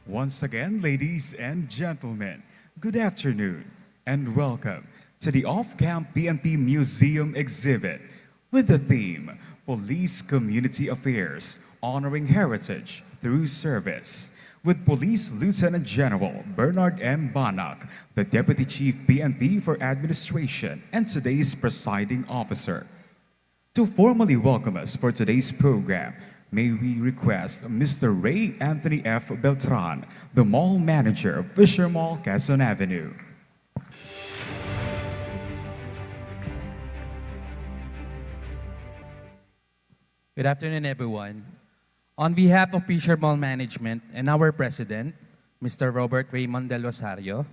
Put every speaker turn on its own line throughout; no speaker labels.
Once again, ladies and gentlemen, good afternoon and welcome to the Off-Camp PNP Museum exhibit with the theme Police Community Affairs, Honoring Heritage Through Service, with Police Lieutenant General Bernard M. Banak, the Deputy Chief PNP for Administration and today's presiding officer. To formally welcome us for today's program, may we request Mr. Ray Anthony F. Beltran, the mall manager of Fisher Mall, Quezon Avenue.
Good afternoon, everyone. On behalf of Fisher Mall Management and our President, Mr. Robert Raymond Del Rosario,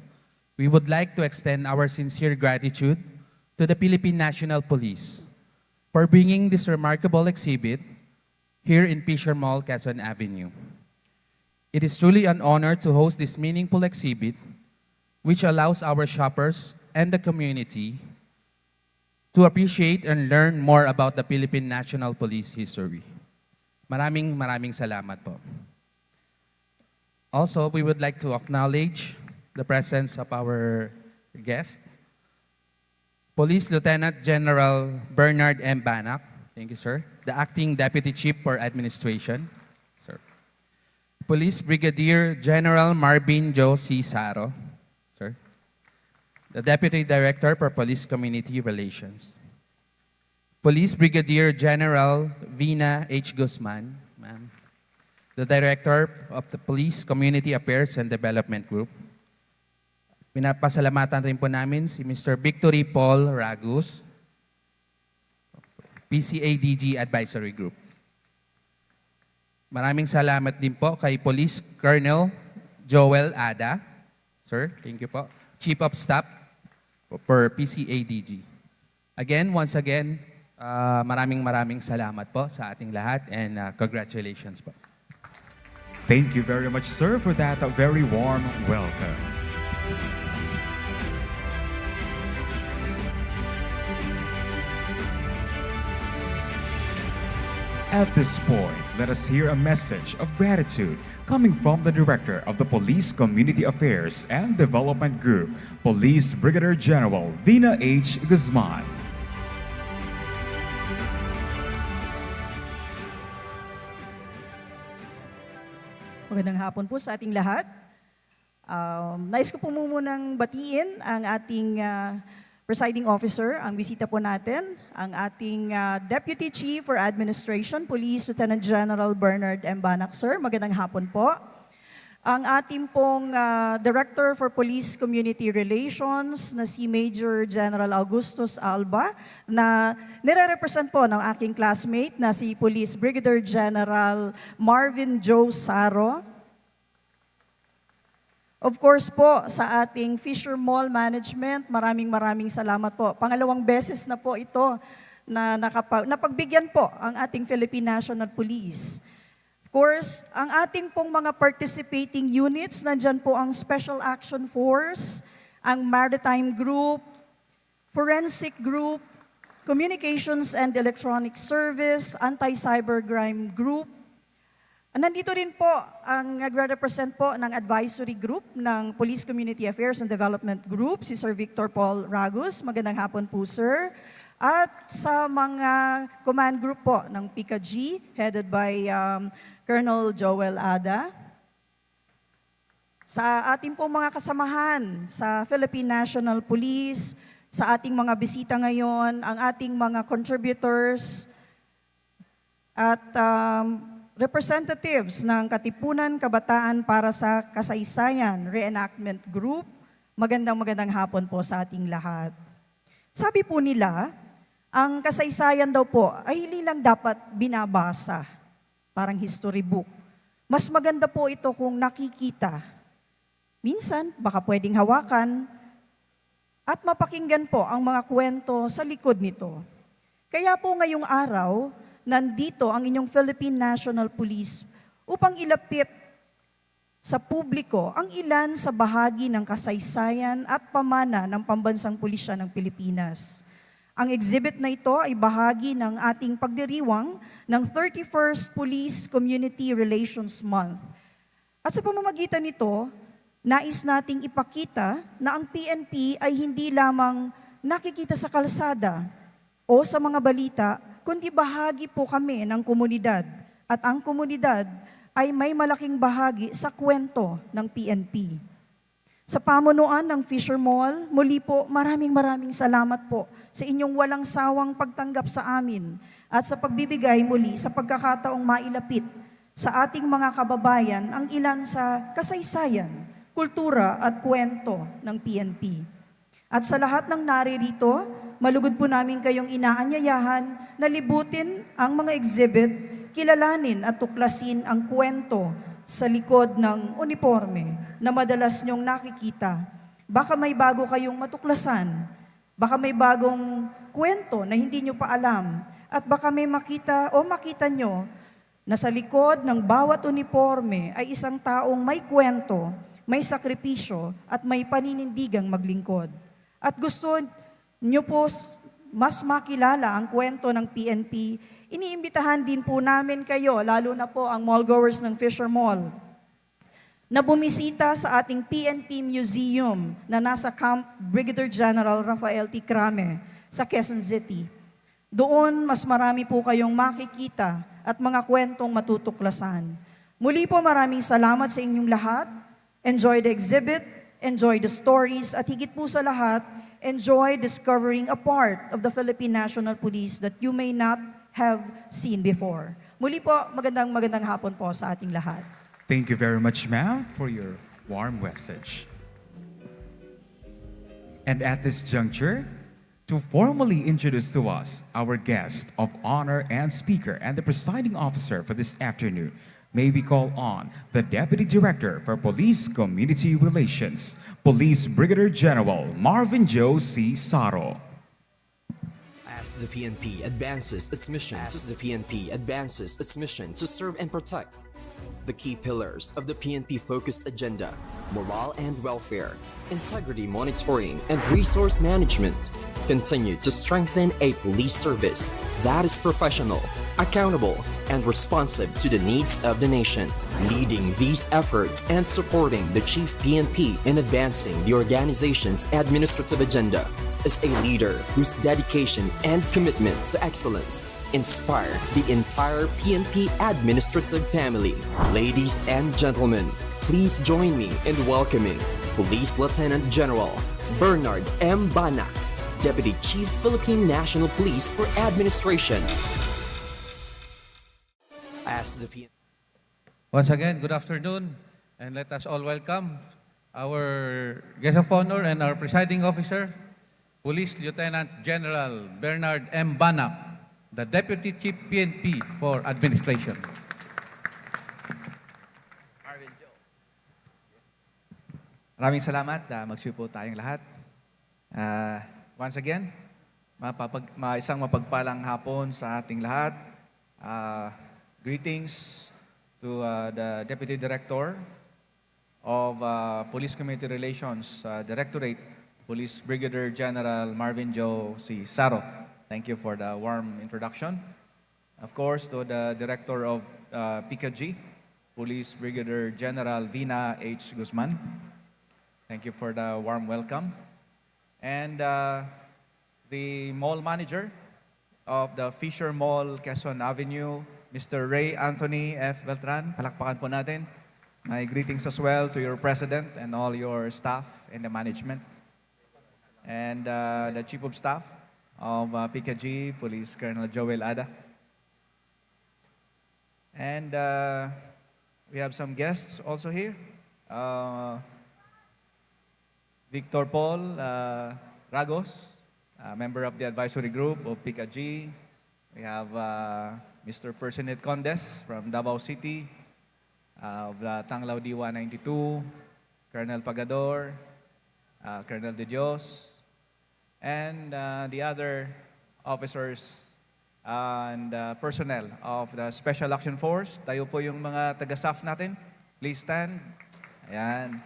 we would like to extend our sincere gratitude to the Philippine National Police for bringing this remarkable exhibit here in Fisher Mall, Quezon Avenue. It is truly an honor to host this meaningful exhibit, which allows our shoppers and the community to appreciate and learn more about the Philippine National Police history. Maraming salamat po. Also, we would like to acknowledge the presence of our guest, Police Lieutenant General Bernard M. Banak. Thank you, sir. The Acting Deputy Chief for Administration, sir. Police Brigadier General Marvin Joe C. Saro, sir. The Deputy Director for Police Community Relations. Police Brigadier General Vina H. Guzman, ma'am. The Director of the Police Community Affairs and Development Group. Pinapasalamatan rin po namin si Mr. Victory Paul Ragus, PCADG Advisory Group. Maraming salamat din po kay Police Colonel Joel Ada, sir, thank you po, Chief of Staff for PCADG. Again, once again, maraming salamat po sa ating lahat and congratulations po.
Thank you very much, sir, for that very warm welcome. At this point, let us hear a message of gratitude coming from the Director of the Police Community Affairs and Development Group, Police Brigadier General Vina H. Guzman.
Magandang hapon po sa ating lahat. Nais ko po munang batiin ang ating presiding officer, ang bisita po natin, ang ating Deputy Chief for Administration, Police Lieutenant General Bernard M. Banak, sir. Magandang hapon po. Ang ating pong Director for Police Community Relations na si Major General Augustus Alba na nire-represent po ng aking classmate na si Police Brigadier General Marvin Joe Saro. Of course po, sa ating Fisher Mall Management, maraming salamat po. Pangalawang beses na po ito na napagbigyan po ang ating Philippine National Police. Of course, ang ating pong mga participating units, nandyan po ang Special Action Force, ang Maritime Group, Forensic Group, Communications and Electronic Service, Anti-Cybercrime Group. Nandito rin po ang nagre-represent po ng advisory group ng Police Community Affairs and Development Group, si Sir Victor Paul Ragus. Magandang hapon po, sir. At sa mga command group po ng PICA-G, headed by Colonel Joel Ada. Sa ating pong mga kasamahan sa Philippine National Police, sa ating mga bisita ngayon, ang ating mga contributors, at representatives ng Katipunan Kabataan para sa Kasaysayan Reenactment Group, magandang hapon po sa ating lahat. Sabi po nila, ang kasaysayan daw po ay hindi lang dapat binabasa, parang history book. Mas maganda po ito kung nakikita. Minsan, baka pwedeng hawakan at mapakinggan po ang mga kwento sa likod nito. Kaya po ngayong araw, nandito ang inyong Philippine National Police upang ilapit sa publiko ang ilan sa bahagi ng kasaysayan at pamana ng pambansang pulisya ng Pilipinas. Ang exhibit na ito ay bahagi ng ating pagdiriwang ng 31st Police Community Relations Month. At sa pamamagitan nito, nais nating ipakita na ang PNP ay hindi lamang nakikita sa kalsada o sa mga balita, kundi bahagi po kami ng komunidad. At ang komunidad ay may malaking bahagi sa kwento ng PNP. Sa pamunuan ng Fisher Mall, muli po maraming salamat po sa inyong walang sawang pagtanggap sa amin at sa pagbibigay muli sa pagkakataong mailapit sa ating mga kababayan ang ilan sa kasaysayan, kultura at kwento ng PNP. At sa lahat ng naririto, malugod po namin kayong inaanyayahan na libutin ang mga exhibit, kilalanin at tuklasin ang kwento sa likod ng uniforme na madalas nyong nakikita. Baka may bago kayong matuklasan, baka may bagong kwento na hindi nyo pa alam, at baka may makita nyo na sa likod ng bawat uniforme ay isang taong may kwento, may sakripisyo, at may paninindigang maglingkod. At gusto nyo po mas makilala ang kwento ng PNP, iniimbitahan din po namin kayo, lalo na po ang mallgoers ng Fisher Mall, na bumisita sa ating PNP Museum na nasa Camp Brigadier General Rafael T. Crame sa Quezon City. Doon, mas marami po kayong makikita at mga kwentong matutuklasan. Muli po maraming salamat sa inyong lahat. Enjoy the exhibit, enjoy the stories, at higit po sa lahat, enjoy discovering a part of the Philippine National Police that you may not have seen before. Muli po, magandang hapon po sa ating lahat.
Thank you very much, ma'am, for your warm message. And at this juncture, to formally introduce to us our guest of honor and speaker and the presiding officer for this afternoon, may we call on the Deputy Director for Police Community Relations, Police Brigadier General Marvin Joe C. Saro.
As the PNP advances its mission to serve and protect the key pillars of the PNP-focused agenda: morale and welfare, integrity monitoring, and resource management, continue to strengthen a police service that is professional, accountable, and responsive to the needs of the nation. Leading these efforts and supporting the Chief PNP in advancing the organization's administrative agenda is a leader whose dedication and commitment to excellence inspire the entire PNP administrative family. Ladies and gentlemen, please join me in welcoming Police Lieutenant General Bernard M. Bana, Deputy Chief Philippine National Police for Administration. As the PNP
Once again, good afternoon, and let us all welcome our guest of honor and our presiding officer, Police Lieutenant General Bernard M. Banap, the Deputy Chief PNP for Administration.
Maraming salamat. Magsiupo tayong lahat. Once again, isang mapagpalang hapon sa ating lahat. Greetings to the Deputy Director of Police Community Relations Directorate, Police Brigadier General Marvin Joe C. Saro. Thank you for the warm introduction. Of course, to the Director of PKG, Police Brigadier General Vina H. Guzman. Thank you for the warm welcome. And the mall manager of the Fisher Mall, Quezon Avenue, Mr. Ray Anthony F. Beltran. Palakpakan po natin. My greetings as well to your president and all your staff and the management. And the Chief of Staff of PKG, Police Colonel Joel Ada. And we have some guests also here. Victor Paul Ragos, member of the advisory group of PKG. We have Mr. Personet Condes from Davao City, of the Tanglaw Diwa 92, Colonel Pagador, Colonel De Dios, and the other officers and personnel of the Special Action Force. Tayo po yung mga taga-staff natin. Please stand. Ayan.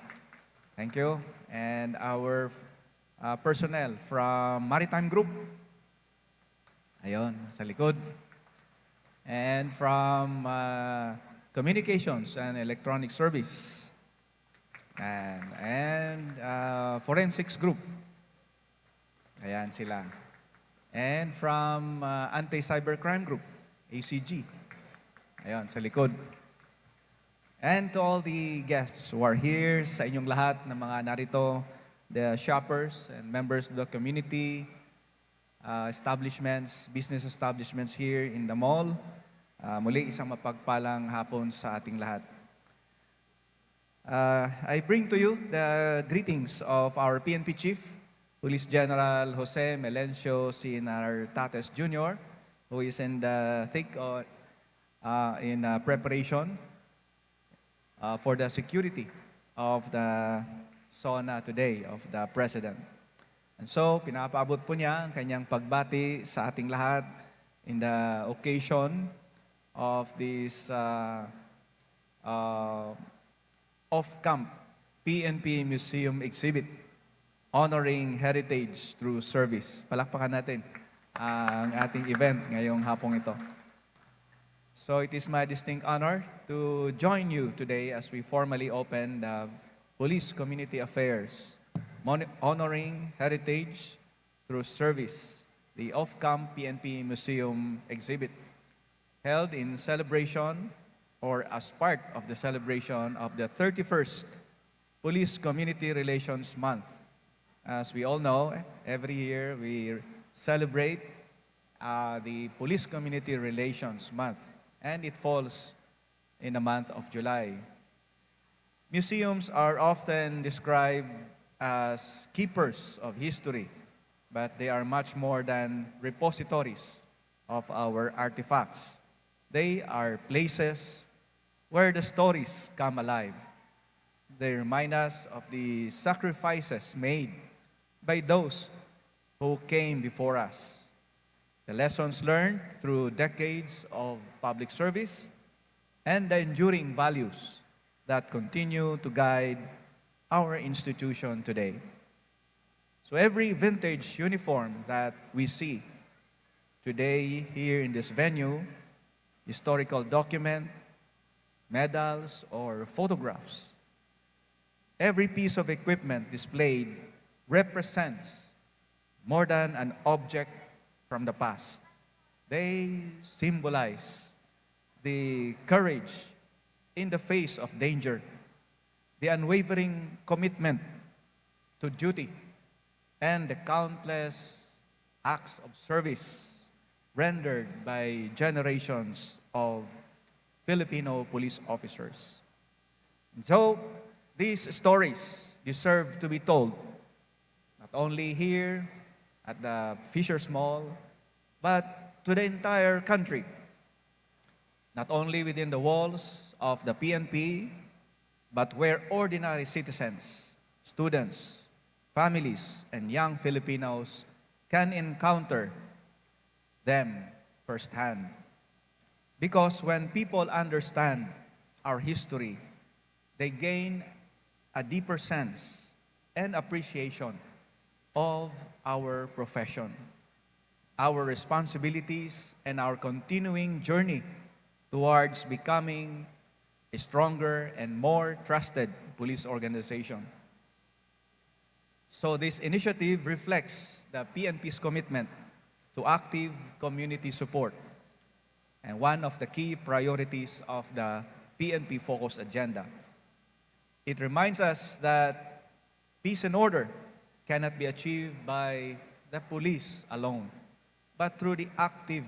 Thank you. And our personnel from Maritime Group. Ayun, sa likod. And from Communications and Electronic Service, and Forensics Group. Ayan sila. And from Anti-Cybercrime Group, ACG. Ayan, sa likod. And to all the guests who are here, sa inyong lahat ng mga narito, the shoppers and members of the community, establishments, business establishments here in the mall, muli isang mapagpalang hapon sa ating lahat. I bring to you the greetings of our PNP Chief, Police General Jose Melencio Cinar Tates Jr., who is in the thick in preparation for the security of the SONA today, of the President. And so, pinapaabot po niya ang kanyang pagbati sa ating lahat in the occasion of this off-camp PNP Museum exhibit honoring heritage through service. Palakpakan natin ang ating event ngayong hapong ito. So it is my distinct honor to join you today as we formally open the Police Community Affairs Honoring Heritage Through Service, the off-camp PNP Museum exhibit, held in celebration or as part of the celebration of the 31st Police Community Relations Month. As we all know, every year we celebrate the Police Community Relations Month, and it falls in the month of July. Museums are often described as keepers of history, but they are much more than repositories of our artifacts. They are places where the stories come alive. They remind us of the sacrifices made by those who came before us, the lessons learned through decades of public service, and the enduring values that continue to guide our institution today. So every vintage uniform that we see today here in this venue, historical document, medals, or photographs, every piece of equipment displayed represents more than an object from the past. They symbolize the courage in the face of danger, the unwavering commitment to duty, and the countless acts of service rendered by generations of Filipino police officers. And so, these stories deserve to be told, not only here at the Fisher's Mall, but to the entire country. Not only within the walls of the PNP, but where ordinary citizens, students, families, and young Filipinos can encounter them firsthand. Because when people understand our history, they gain a deeper sense and appreciation of our profession, our responsibilities, and our continuing journey towards becoming a stronger and more trusted police organization. So this initiative reflects the PNP's commitment to active community support and one of the key priorities of the PNP Focus Agenda. It reminds us that peace and order cannot be achieved by the police alone, but through the active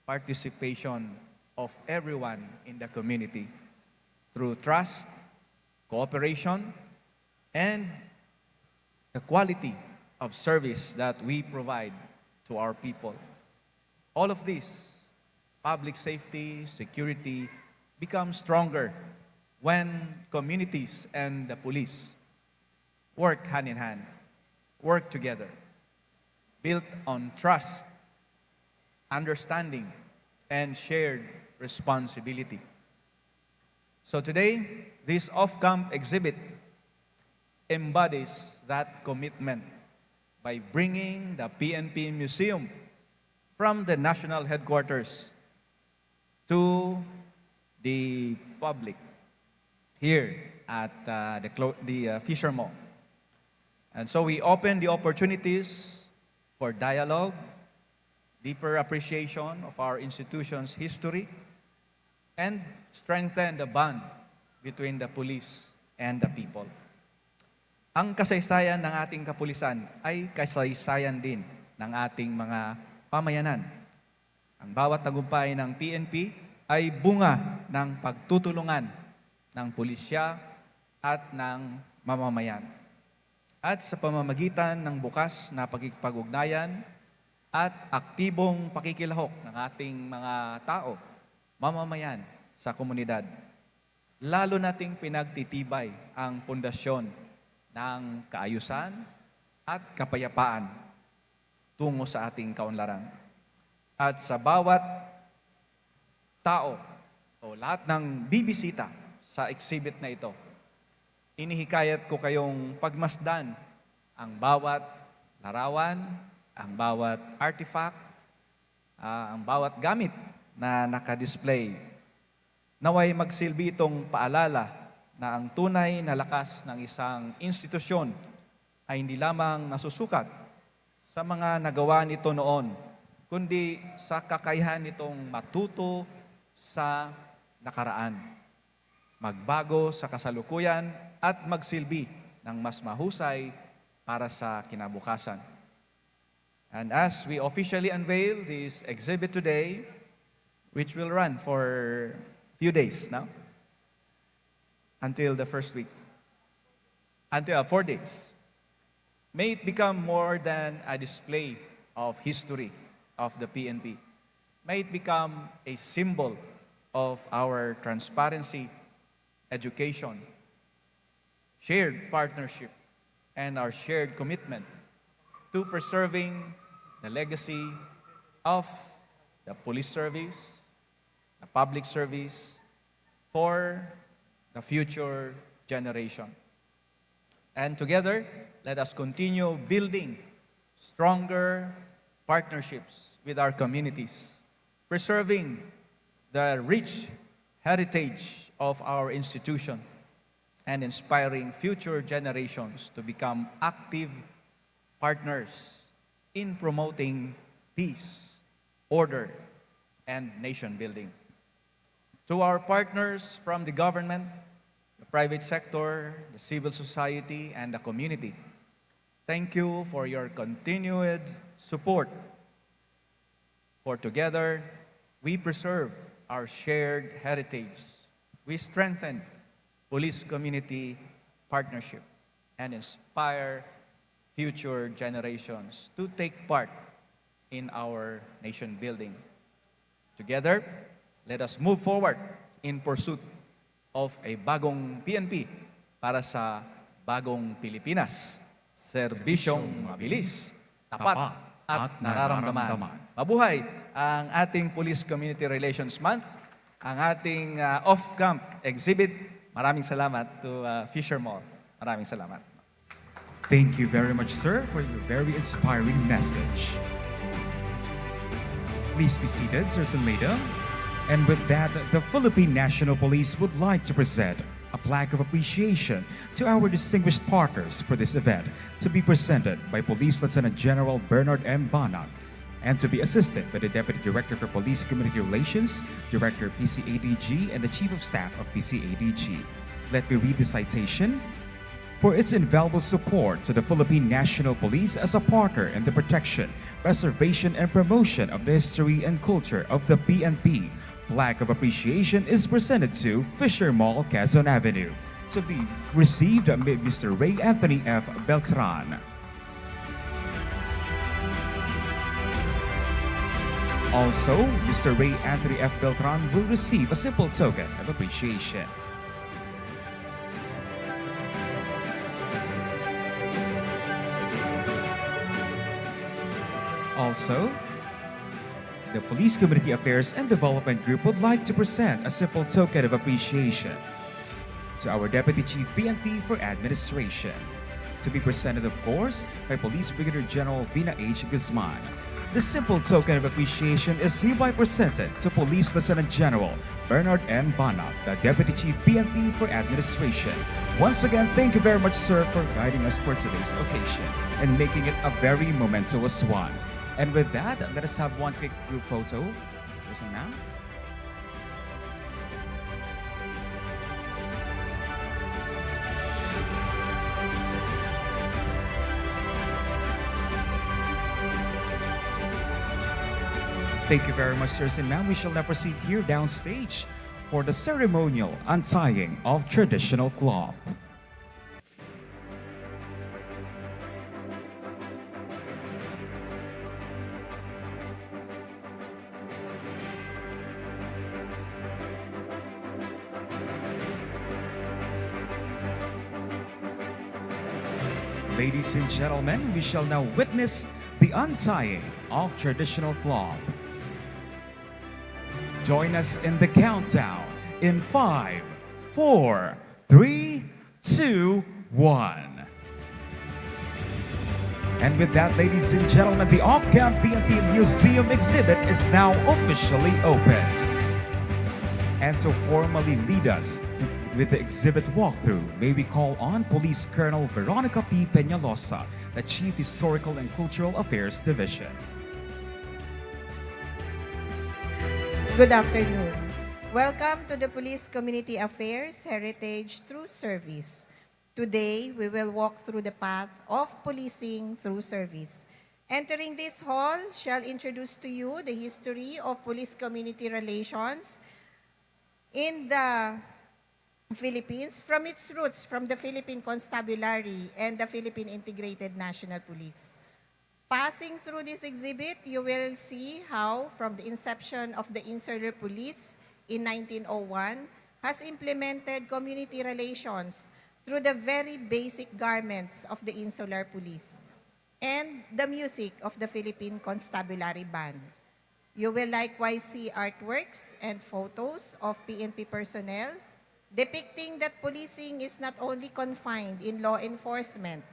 participation of everyone in the community, through trust, cooperation, and the quality of service that we provide to our people. All of this, public safety, security, becomes stronger when communities and the police work hand in hand, work together, built on trust, understanding, and shared responsibility. So today, this off-camp exhibit embodies that commitment by bringing the PNP Museum from the national headquarters to the public here at the Fisher Mall. And so we open the opportunities for dialogue, deeper appreciation of our institution's history, and strengthen the bond between the police and the people. Ang kasaysayan ng ating kapulisan ay kasaysayan din ng ating mga pamayanan. Ang bawat tagumpay ng PNP ay bunga ng pagtutulungan ng pulisya at ng mamamayan. At sa pamamagitan ng bukas na pakikipag-ugnayan at aktibong pakikilahok ng ating mga tao, mamamayan sa komunidad, lalo nating pinagtitibay ang pundasyon ng kaayusan at kapayapaan tungo sa ating kaunlaran. At sa bawat tao o lahat ng bibisita sa exhibit na ito, inihikayat ko kayong pagmasdan ang bawat larawan, ang bawat artifact, ang bawat gamit na nakadisplay. Naway magsilbi itong paalala na ang tunay na lakas ng isang institusyon ay hindi lamang nasusukat sa mga nagawa nito noon, kundi sa kakayahan nitong matuto sa nakaraan, magbago sa kasalukuyan at magsilbi ng mas mahusay para sa kinabukasan. And as we officially unveil this exhibit today, which will run for a few days now, until the first week, until 4 days, may it become more than a display of history of the PNP. May it become a symbol of our transparency, education, shared partnership, and our shared commitment to preserving the legacy of the police service, the public service, for the future generation. And together, let us continue building stronger partnerships with our communities, preserving the rich heritage of our institution, and inspiring future generations to become active partners in promoting peace, order, and nation building. To our partners from the government, the private sector, the civil society, and the community, thank you for your continued support. For together, we preserve our shared heritage. We strengthen police community partnership and inspire future generations to take part in our nation building. Together, let us move forward in pursuit of a bagong PNP para sa bagong Pilipinas. Serbisyong mabilis, tapat, at nararamdaman. Mabuhay ang ating Police Community Relations Month, ang ating off-camp exhibit. Maraming salamat to Fisher Mall. Maraming salamat.
Thank you very much, sir, for your very inspiring message. Please be seated, sirs and madam. And with that, the Philippine National Police would like to present a plaque of appreciation to our distinguished partners for this event, to be presented by Police Lieutenant General Bernard M. Banag, and to be assisted by the Deputy Director for Police Community Relations, Director PCADG, and the Chief of Staff of PCADG. Let me read the citation. For its invaluable support to the Philippine National Police as a partner in the protection, preservation, and promotion of the history and culture of the PNP, plaque of appreciation is presented to Fisher Mall, Quezon Avenue, to be received by Mr. Ray Anthony F. Beltran. Also, Mr. Ray Anthony F. Beltran will receive a simple token of appreciation. Also, the Police Community Affairs and Development Group would like to present a simple token of appreciation to our Deputy Chief PNP for Administration, to be presented, of course, by Police Brigadier General Vina H. Guzman. the simple token of appreciation is hereby presented to Police Lieutenant General Bernard M. Banap, the Deputy Chief PNP for Administration. Once again, thank you very much, sir, for guiding us for today's occasion and making it a very momentous one. And with that, let us have one quick group photo. There's a ma'am. Thank you very much, sirs and ma'am. We shall now proceed here downstage for the ceremonial untying of traditional cloth. Ladies and gentlemen, we shall now witness the untying of traditional cloth. Join us in the countdown in 5, 4, 3, 2, 1. And with that, ladies and gentlemen, the off-camp PNP Museum exhibit is now officially open. And to formally lead us with the exhibit walkthrough, may we call on Police Colonel Veronica P. Peñalosa, the Chief Historical and Cultural Affairs Division.
Good afternoon. Welcome to the Police Community Affairs Heritage Through Service. Today, we will walk through the path of policing through service. Entering this hall shall introduce to you the history of police-community relations in the Philippines from its roots from the Philippine Constabulary and the Philippine Integrated National Police. Passing through this exhibit, you will see how, from the inception of the Insular Police in 1901, has implemented community relations through the very basic garments of the Insular Police and the music of the Philippine Constabulary Band. You will likewise see artworks and photos of PNP personnel depicting that policing is not only confined in law enforcement,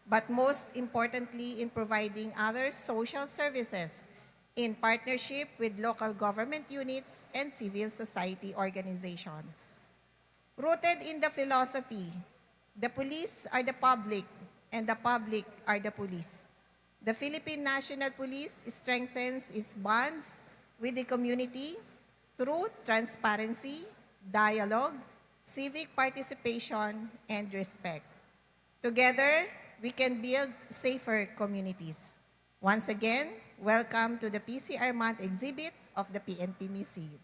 but most importantly in providing other social services in partnership with local government units and civil society organizations. Rooted in the philosophy, the police are the public and the public are the police. The Philippine National Police strengthens its bonds with the community through transparency, dialogue, civic participation, and respect. Together, we can build safer communities. Once again, welcome to the PCR Month exhibit of the PNP Museum.